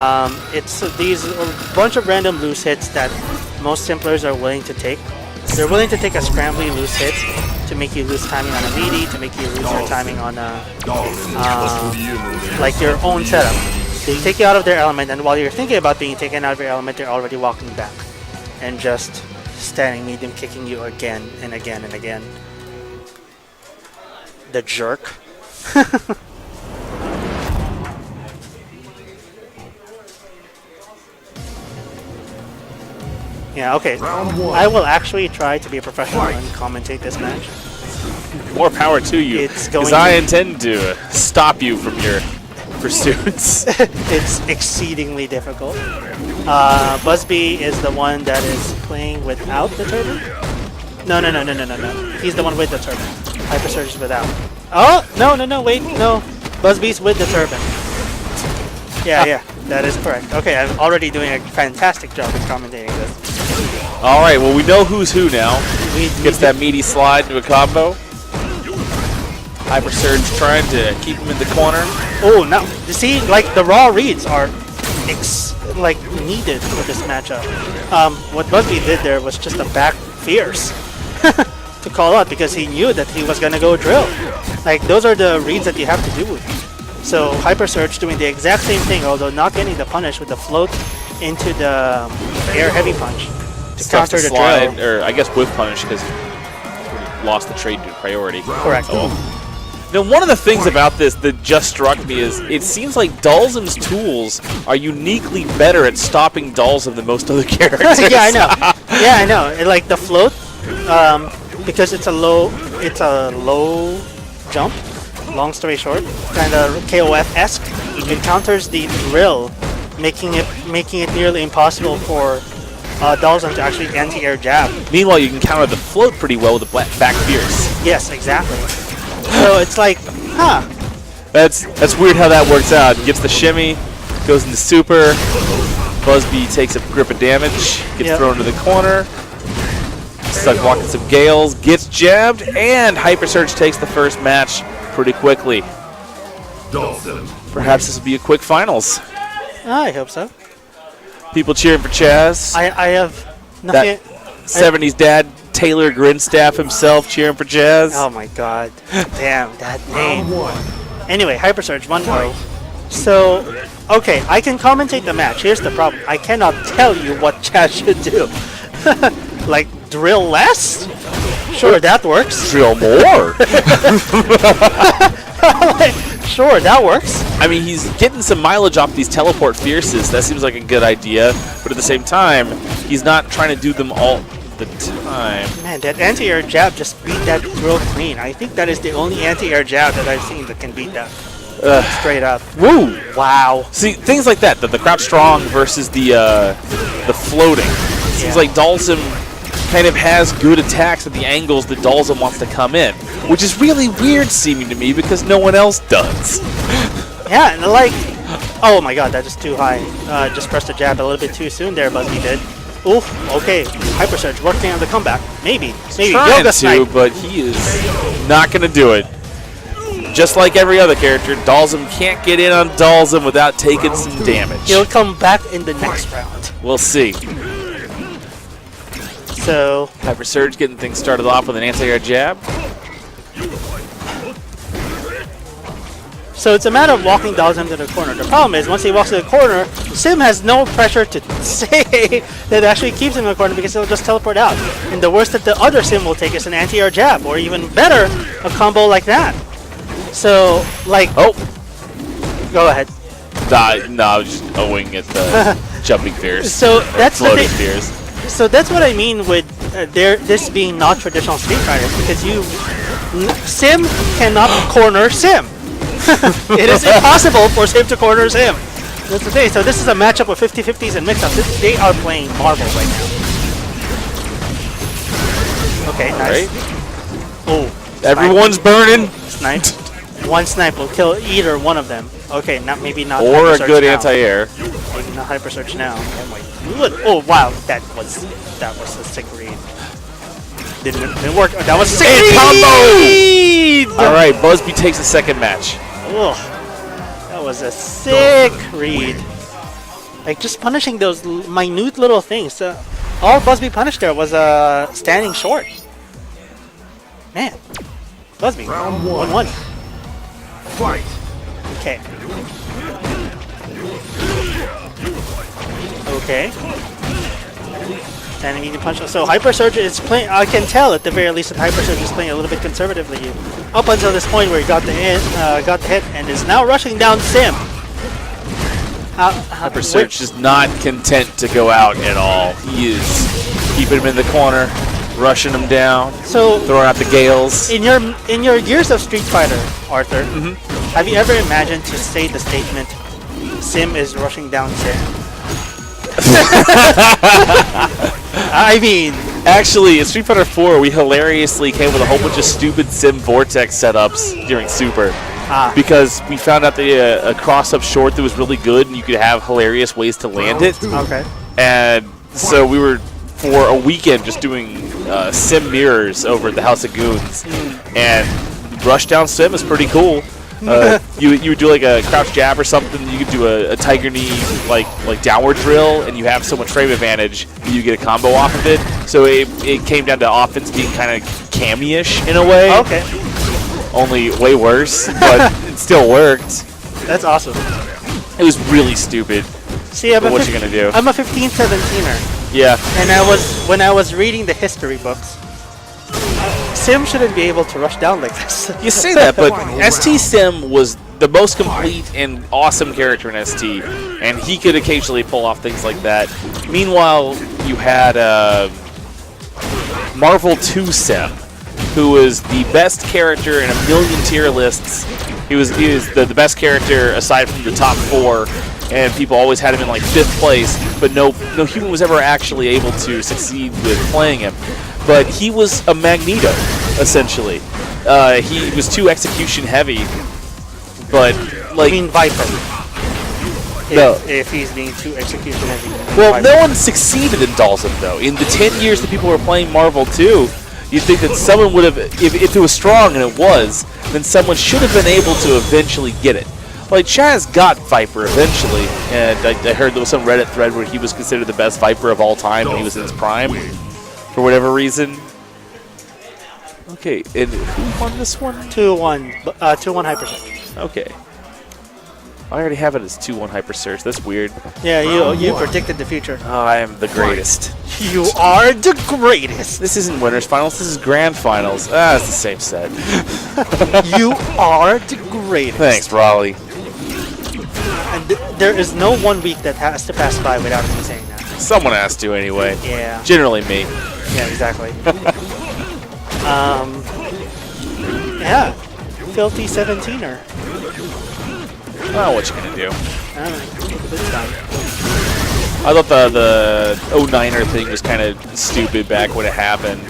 It's these bunch of random loose hits that most simplers are willing to take. They're willing to take a scrambly loose hit to make you lose timing on a meaty, to make you lose your timing on a, like your own setup. They take you out of their element, and while you're thinking about being taken out of your element, they're already walking back and just standing medium kicking you again and again and again. The jerk. Yeah, okay. I will actually try to be a professional and commentate this match. More power to you, because I intend to stop you from your pursuits. It's exceedingly difficult. Busby is the one that is playing without the turban? No. He's the one with the turban. Hypersurge is without. Oh, no, wait, no. Busby's with the turban. Yeah, that is correct. Okay, I'm already doing a fantastic job at commentating this. All right, well, we know who's who now. Gets that meaty slide into a combo. Hypersurge trying to keep him in the corner. Oh, no. You see, like, the raw reads are, needed for this matchup. What Busby did there was just a back fierce to call out because he knew that he was going to go drill. Like, those are the reads that you have to do. So, Hypersurge doing the exact same thing, although not getting the punish with the float into the air heavy punch to counter the slide, drill. or I guess with punish because he lost the trade to priority. Correct. Oh. Now, one of the things about this that just struck me is it seems like Dalzim's tools are uniquely better at stopping Dalzim than most other characters. Yeah, I know. Yeah, I know. Like the float, because it's a low jump. Long story short, kind of KOF-esque. It counters the drill, making it nearly impossible for Dalzim to actually anti-air jab. Meanwhile, you can counter the float pretty well with the back fierce. Yes, exactly. So it's like, huh. That's weird how that works out. Gets the shimmy, goes into super. Busby takes a grip of damage, gets thrown to the corner. Stuck walking some Gales, gets jabbed, and Hypersurge takes the first match pretty quickly. Perhaps this will be a quick finals. I hope so. People cheering for Chaz. I have nothing. That 70s dad, Taylor Grinstaff himself, cheering for Chaz. Oh my god. Damn, that name. Anyway, Hypersurge 1-0. So, okay, I can commentate the match. Here's the problem. I cannot tell you what Chaz should do. Like, drill less? Sure, that works. Drill more. Sure, that works. I mean, he's getting some mileage off these teleport fierces. That seems like a good idea. But at the same time, he's not trying to do them all the time. Man, that anti-air jab just beat that drill clean. I think that is the only anti-air jab that I've seen that can beat that. Straight up. Woo! Wow. See, things like that, the crouch strong versus the floating. It seems like Dalzim kind of has good attacks at the angles that Dalzim wants to come in, which is really weird seeming to me because no one else does. Yeah, and like, oh my god, that is too high. Just pressed the jab a little bit too soon there, Busby did. Oof, okay. Hypersurge working on the comeback. Maybe. Trying to, but he is not going to do it. Just like every other character, Dalzim can't get in on Dalzim without taking some damage. He'll come back in the next round. We'll see. So, Hypersurge getting things started off with an anti-air jab. So it's a matter of walking Dalzim to the corner. The problem is, once he walks to the corner, Sim has no pressure to say that actually keeps him in the corner because he'll just teleport out. And the worst that the other Sim will take is an anti-air jab, or even better, a combo like that. So, like... Oh! Go ahead. No, I was just owing at the jumping fears. So that's the thing. Fears. So that's what I mean with this being not traditional Street Fighters, because Sim cannot corner Sim. It is impossible for Sim to corner Sim. That's the thing. So this is a matchup of 50-50s and mix-ups. They are playing marble right now. Okay, nice. Right. Oh, everyone's burning. Snipe. One snipe will kill either one of them. Okay, maybe not. Or a good anti-air. Maybe not Hypersurge now. Oh my good. Oh wow, that was a sick read. Didn't work. That was a sick read! All right, Busby takes the second match. Ugh, that was a sick read. Like, just punishing those minute little things. All Busby punished there was standing short. Man. Busby. Round 1-1. Fight. Okay. Okay. Standing medium punch. So Hypersurge is playing. I can tell at the very least that Hypersurge is playing a little bit conservatively up until this point where he got the hit, and is now rushing down Sim. Hypersurge is not content to go out at all. He is keeping him in the corner, rushing him down, so throwing out the gales. In your years of Street Fighter, Arthur, have you ever imagined to say the statement, "Sim is rushing down Sim"? I mean, actually, in Street Fighter 4, we hilariously came with a whole bunch of stupid Sim Vortex setups during Super. Because we found out that a cross-up short that was really good, and you could have hilarious ways to land it. Okay. And so we were, for a weekend, just doing Sim mirrors over at the House of Goons. And Rush Down Sim is pretty cool. You would do like a crouch jab or something. You could do a tiger knee like downward drill, and you have so much frame advantage that you get a combo off of it. So it came down to offense being kind of cammy-ish in a way. Okay. Only way worse, but it still worked. That's awesome. It was really stupid. See, what you gonna do? I'm a 15, 17er. Yeah. And when I was reading the history books, Sim shouldn't be able to rush down like this. You say that, but ST Sim was the most complete and awesome character in ST, and he could occasionally pull off things like that. Meanwhile, you had Marvel 2 Sim, who was the best character in a million tier lists. He was the best character aside from the top 4, and people always had him in like 5th place, but no human was ever actually able to succeed with playing him. But he was a Magneto, essentially. He was too execution heavy, but like... I mean Viper. No. If he's being too execution heavy. Well, Viper. no one succeeded in Dalsum, though. In the 10 years that people were playing Marvel 2, you'd think that someone would have, if it was strong, and it was, then someone should have been able to eventually get it. Like, Chaz got Viper eventually, and I heard there was some Reddit thread where he was considered the best Viper of all time when he was in his prime, for whatever reason. Okay, and who won this one? 2-1 Hypersurge. Okay. I already have it as 2-1 Hypersurge. That's weird. Yeah, you predicted the future. Oh, I am the greatest. You are the greatest. This isn't Winners Finals, this is Grand Finals. It's the same set. You are the greatest. Thanks, Raleigh. And there is no 1 week that has to pass by without me saying that. Someone has to anyway. Yeah. Generally me. Yeah, exactly. Yeah. Filthy 17er. Oh, what you gonna do? I don't know. It's fine. I thought the 09er thing was kind of stupid back when it happened.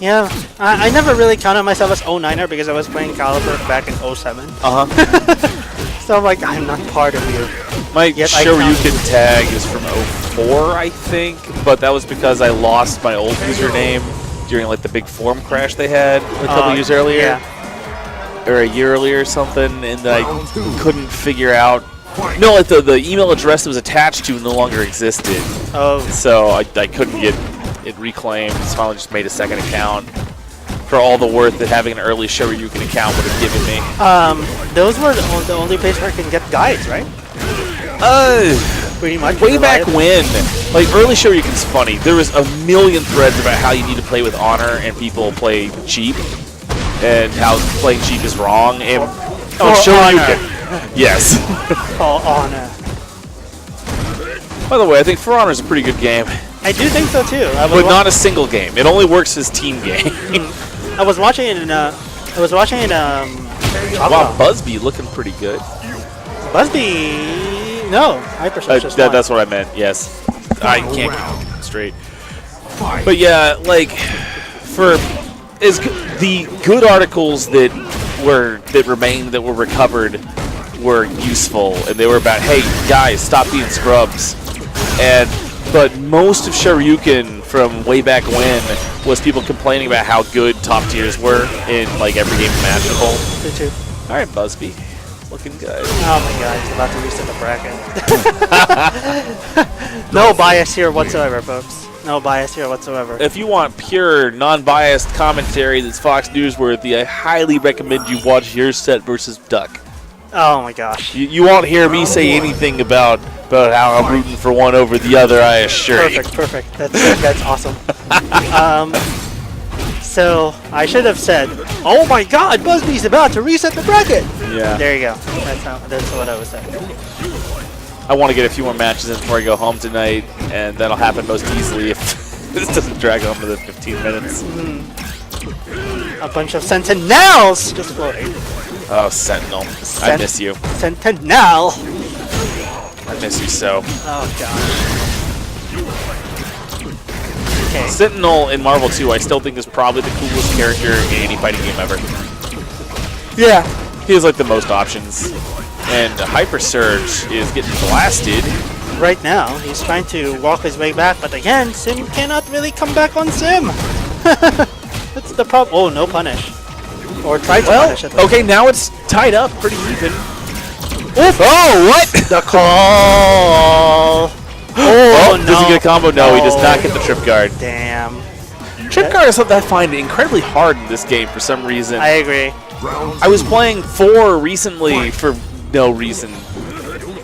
Yeah, I never really counted myself as 09er because I was playing Caliber back in 07. So I'm like, I'm not part of you. My Shoryuken tag is from 04, I think, but that was because I lost my old username during like the big forum crash they had a couple years earlier. Yeah. Or a year earlier or something, and I couldn't figure out. No, like the email address that was attached to no longer existed. Oh. So I couldn't get it reclaimed. So I finally just made a second account for all the worth that having an early Shoryuken account would have given me. Those were the only place where I can get guides, right? Pretty much. Way back when, like early Shoryuken's funny. There was a million threads about how you need to play with honor and people play cheap. And how playing cheap is wrong. And Shoryuken. Yes. For honor. By the way, I think For Honor is a pretty good game. I do think so too. But not a single game. It only works as team game. I was watching it in wow, Busby looking pretty good. Busby, no, Hypersurge. That's what I meant. Yes, I can't keep it straight. But yeah, like for the good articles that were recovered were useful, and they were about, hey guys, stop being scrubs. But most of Shoryuken from way back when was people complaining about how good top tiers were in like every game imaginable. Me too. All right, Busby, looking good. Oh my god, he's about to reset the bracket. No bias here whatsoever, folks. No bias here whatsoever. If you want pure, non-biased commentary that's Fox Newsworthy, I highly recommend you watch Your Set versus Duck. Oh my gosh. You won't hear me say anything about how I'm rooting for one over the other, I assure you. Perfect. That's awesome. So I should have said, "Oh my God, Busby's about to reset the bracket." Yeah. There you go. That's what I was saying. I want to get a few more matches in before I go home tonight, and that'll happen most easily if this doesn't drag on to the 15 minutes. A bunch of sentinels just floating. Oh, Sentinel. I miss you. Sentinel. I miss you so. Oh gosh. Okay. Sentinel in Marvel 2, I still think is probably the coolest character in any fighting game ever. Yeah. He has like the most options. And Hypersurge is getting blasted. Right now, he's trying to walk his way back, but again, Sim cannot really come back on Sim. That's the problem. Oh, no punish. Or try to punish it. Okay, now it's tied up pretty even. Oof. Oh, what? The call. Oh, no. Does he get a combo? No, he does not get the trip guard. Damn. Trip guard is something I find incredibly hard in this game for some reason. I agree. I was playing 4 recently for no reason,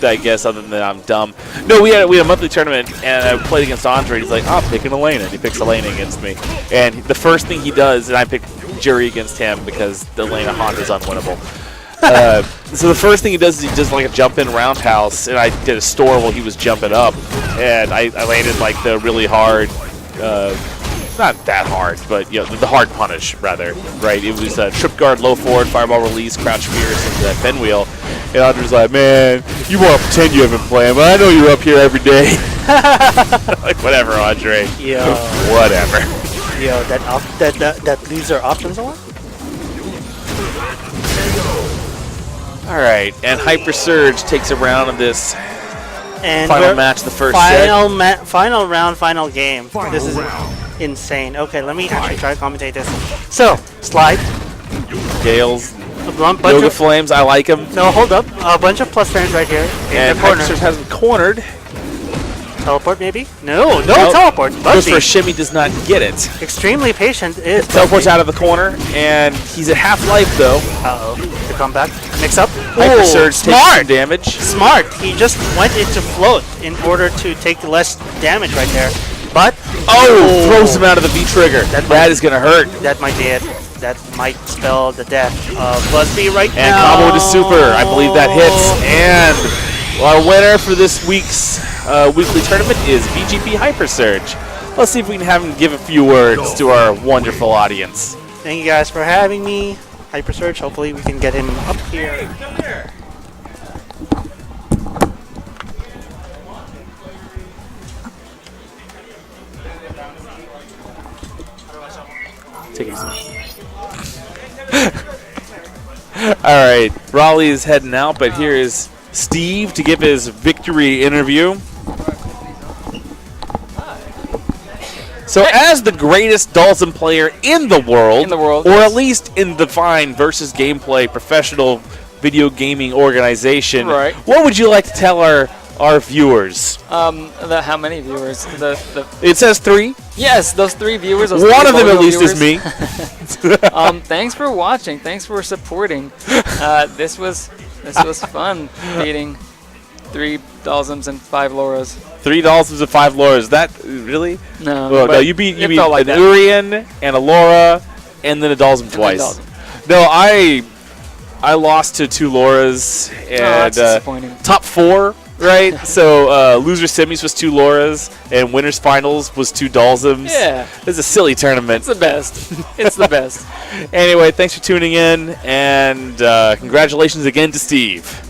I guess, other than I'm dumb. No, we had a monthly tournament, and I played against Andre. He's like, "Oh, I'm picking Elena," and he picks Elena against me. And the first thing he does, and I picked Jury against him because the Elena Honda is unwinnable. So the first thing he does is he does like a jump-in roundhouse, and I did a store while he was jumping up, and I landed like the really hard. Not that hard, but you know, the hard punish rather, right? It was trip guard, low forward, fireball release, crouch fierce, into that bend wheel. And Andrew's like, "Man, you want to pretend you haven't played, but I know you're up here every day." Like, whatever, Andre. Yo. Whatever. Yo, that loser options a lot? All right, and Hypersurge takes a round of this And final match, the first final set. final round, final game. This is insane. Okay, let me actually try to commentate this. So, slide. Gales, A bunch Yoga of, Flames, I like him. no, hold up. A bunch of plus turns right here in And the corner. Hypersurge has him cornered. Teleport maybe? No teleport. Goes Busby, for a shimmy, does not get it. extremely patient is Teleports Busby. out of the corner, and he's at half life though. Uh-oh. The comeback. Mix up. Hypersurge takes some damage. Smart. He just went into float in order to take less damage right there. But Throws him out of the V-trigger. That is going to hurt. that might be it. That might spell the death of Busby right And now. combo into super. I believe that hits. And our winner for this week's weekly tournament is VGP Hypersurge. Let's see if we can have him give a few words to our wonderful audience. Thank you guys for having me. Hypersurge. Hopefully we can get him up here. Take it easy. All right, Raleigh is heading out, but here is Steve to give his victory interview. So, as the greatest Dawson player in the world, or yes. at least in the Fine versus Gameplay professional video gaming organization, Right. what would you like to tell our viewers? How many viewers? It says 3. Yes, those 3 viewers. Those One 3 of them at Bogo least is viewers. me. Thanks for watching. Thanks for supporting. This was fun beating 3 Dalsums and 5 Lauras. 3 Dalsums and 5 Lauras. That really? No. Well, but no, you beat it felt like an that. Urian and a Laura and then a Dalsum twice. Dalsum. No, I lost to 2 Lauras and that's disappointing. top 4, right? So loser semis was 2 Lauras and winners finals was 2 Dalsums. Yeah. It's a silly tournament. It's the best. It's the best. Anyway, thanks for tuning in and congratulations again to Steve.